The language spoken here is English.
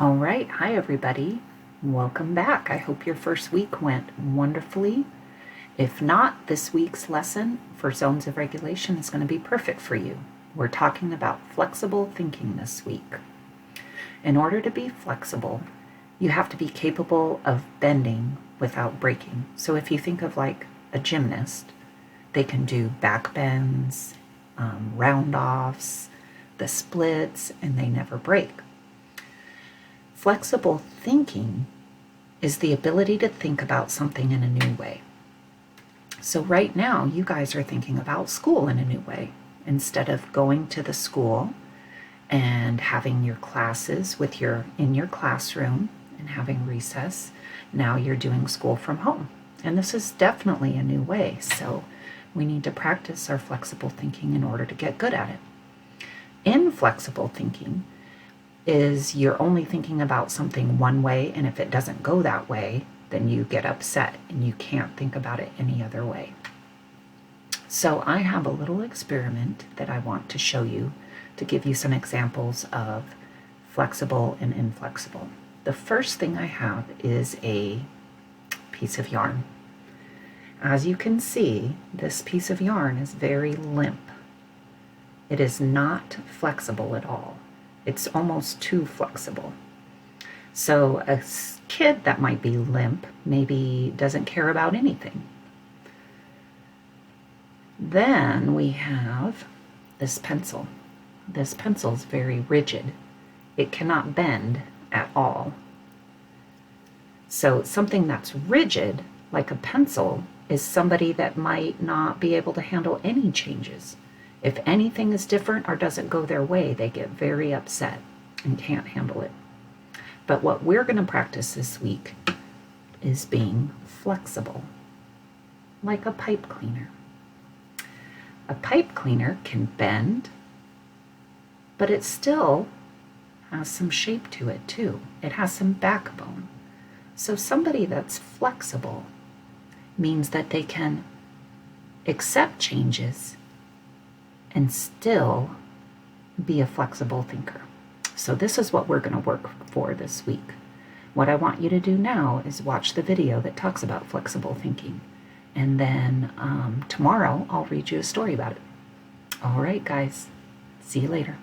All right, hi everybody. Welcome back. I hope your first week went wonderfully. If not, this week's lesson for zones of regulation is going to be perfect for you. We're talking about flexible thinking this week. In order to be flexible, you have to be capable of bending without breaking. So if you think of like a gymnast, they can do back bends, round offs, the splits, and they never break. Flexible thinking is the ability to think about something in a new way. So right now, you guys are thinking about school in a new way. Instead of going to the school and having your classes in your classroom and having recess, now you're doing school from home. And this is definitely a new way. So we need to practice our flexible thinking in order to get good at it. Inflexible thinking is you're only thinking about something one way, and if it doesn't go that way, then you get upset and you can't think about it any other way. So I have a little experiment that I want to show you to give you some examples of flexible and inflexible. The first thing I have is a piece of yarn. As you can see, this piece of yarn is very limp. It is not flexible at all. It's almost too flexible. So a kid that might be limp maybe doesn't care about anything. Then we have this pencil. This pencil is very rigid. It cannot bend at all. So something that's rigid, like a pencil, is somebody that might not be able to handle any changes. If anything is different or doesn't go their way, they get very upset and can't handle it. But what we're going to practice this week is being flexible, like a pipe cleaner. A pipe cleaner can bend, but it still has some shape to it too. It has some backbone. So somebody that's flexible means that they can accept changes and still be a flexible thinker. So this is what we're going to work for this week. What I want you to do now is watch the video that talks about flexible thinking. And then tomorrow I'll read you a story about it. All right, guys. See you later.